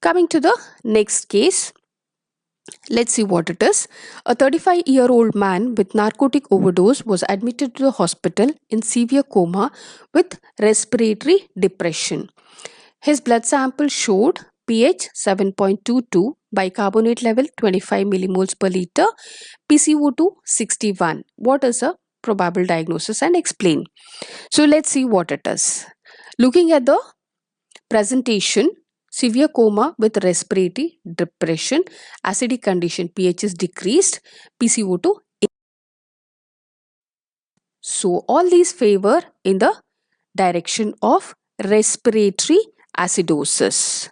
Coming to the next case, let's see what it is. A 35-year-old man with narcotic overdose was admitted to the hospital in severe coma with respiratory depression. His blood sample showed pH 7.22, bicarbonate level 25 millimoles per liter, PCO2 61. What is a probable diagnosis, and explain. So let's see what it is. Looking at the presentation, severe coma with respiratory depression, acidic condition, pH is decreased, PCO2. So all these favor in the direction of respiratory acidosis.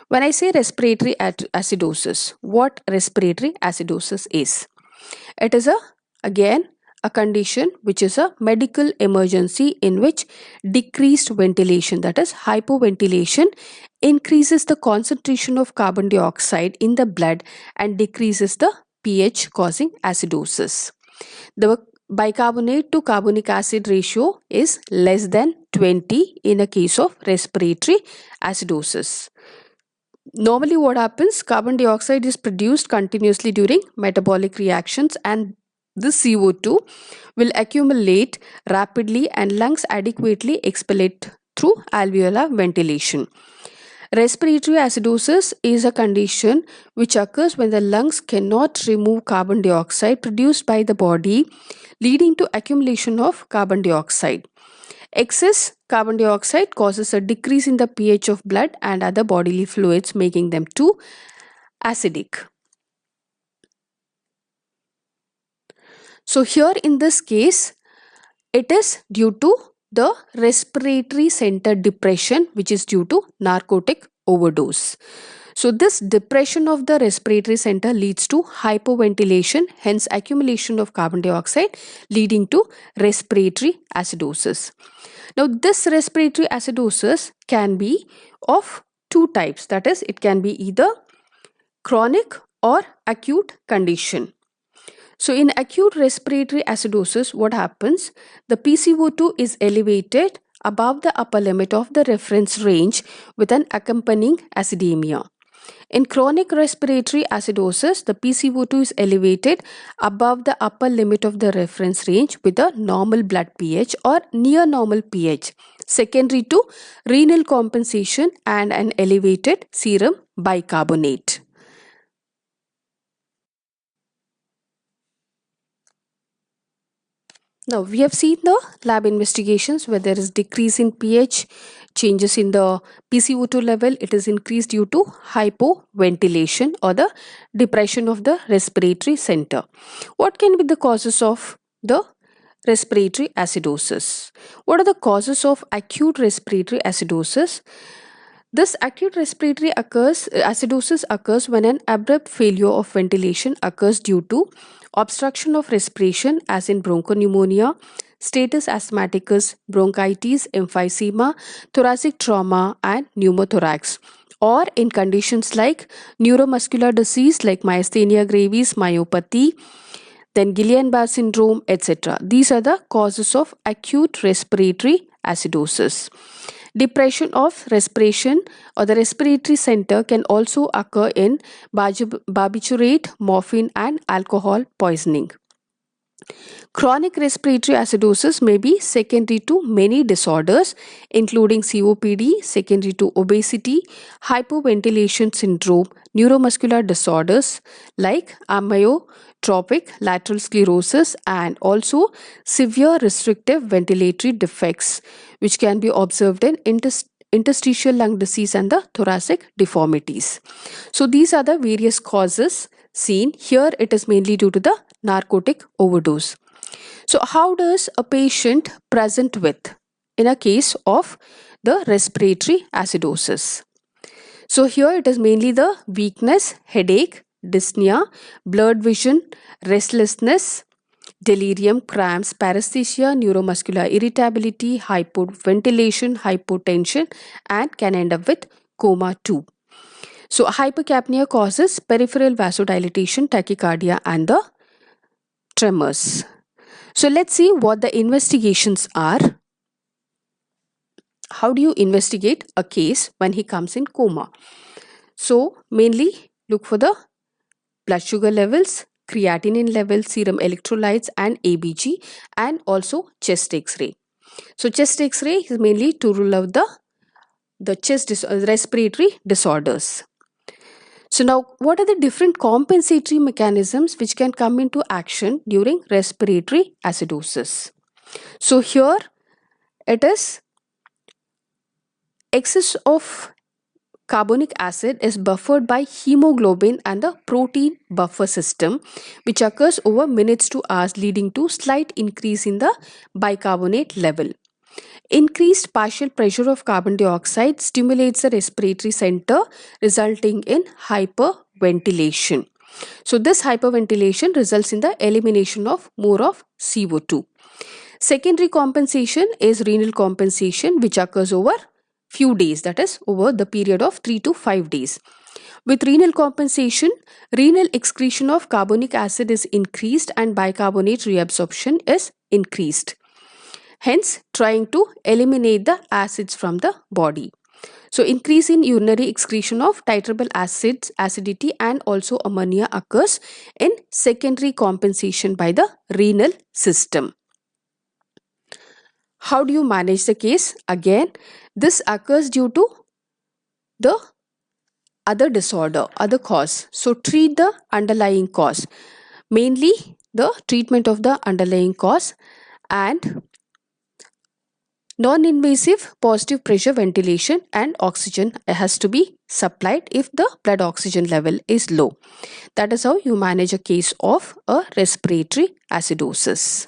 When I say respiratory acidosis, what respiratory acidosis is? It is again a condition which is a medical emergency in which decreased ventilation, that is hypoventilation, increases the concentration of carbon dioxide in the blood and decreases the pH, causing acidosis. The bicarbonate to carbonic acid ratio is less than 20 in a case of respiratory acidosis. Normally what happens, carbon dioxide is produced continuously during metabolic reactions, and this CO2 will accumulate rapidly and lungs adequately expel it through alveolar ventilation. Respiratory acidosis is a condition which occurs when the lungs cannot remove carbon dioxide produced by the body, leading to accumulation of carbon dioxide. Excess carbon dioxide causes a decrease in the pH of blood and other bodily fluids, making them too acidic. So here in this case, it is due to the respiratory center depression, which is due to narcotic overdose. So this depression of the respiratory center leads to hypoventilation, hence accumulation of carbon dioxide, leading to respiratory acidosis. Now this respiratory acidosis can be of two types, that is, it can be either chronic or acute condition. So in acute respiratory acidosis, what happens? The PCO2 is elevated above the upper limit of the reference range with an accompanying acidemia. In chronic respiratory acidosis, the PCO2 is elevated above the upper limit of the reference range with a normal blood pH or near normal pH, secondary to renal compensation and an elevated serum bicarbonate. Now, we have seen the lab investigations where there is decrease in pH, changes in the PCO2 level. It is increased due to hypoventilation or the depression of the respiratory center. What can be the causes of the respiratory acidosis? What are the causes of acute respiratory acidosis? This acute respiratory acidosis occurs when an abrupt failure of ventilation occurs due to obstruction of respiration, as in bronchopneumonia, status asthmaticus, bronchitis, emphysema, thoracic trauma, and pneumothorax, or in conditions like neuromuscular disease like myasthenia gravis, myopathy, then Guillain-Barré syndrome, etc. These are the causes of acute respiratory acidosis. Depression of respiration or the respiratory center can also occur in barbiturate, morphine, and alcohol poisoning. Chronic respiratory acidosis may be secondary to many disorders, including COPD, secondary to obesity, hypoventilation syndrome, neuromuscular disorders like amyotrophic lateral sclerosis, and also severe restrictive ventilatory defects, which can be observed in interstitial lung disease and the thoracic deformities. So these are the various causes seen. Here it is mainly due to the narcotic overdose. So how does a patient present with in a case of the respiratory acidosis? So here it is mainly the weakness, headache, dyspnea, blurred vision, restlessness, delirium, cramps, paresthesia, neuromuscular irritability, hypoventilation, hypotension, and can end up with coma too. So hypercapnia causes peripheral vasodilatation, tachycardia, and the tremors. So let's see what the investigations are. How do you investigate a case when he comes in coma? So mainly look for the blood sugar levels, creatinine levels, serum electrolytes and ABG, and also chest X-ray. So chest X-ray is mainly to rule out the respiratory disorders. So now what are the different compensatory mechanisms which can come into action during respiratory acidosis? So here it is excess of carbonic acid is buffered by hemoglobin and the protein buffer system, which occurs over minutes to hours, leading to slight increase in the bicarbonate level. Increased partial pressure of carbon dioxide stimulates the respiratory center, resulting in hyperventilation. So this hyperventilation results in the elimination of more of CO2. Secondary compensation is renal compensation, which occurs over few days, that is over the period of 3 to 5 days. With renal compensation, renal excretion of carbonic acid is increased and bicarbonate reabsorption is increased, hence trying to eliminate the acids from the body. So increase in urinary excretion of titrable acids, acidity and also ammonia occurs in secondary compensation by the renal system. How do you manage the case? Again, this occurs due to the other disorder, other cause. So treat the underlying cause, mainly the treatment of the underlying cause, and non-invasive positive pressure ventilation and oxygen has to be supplied if the blood oxygen level is low. That is how you manage a case of a respiratory acidosis.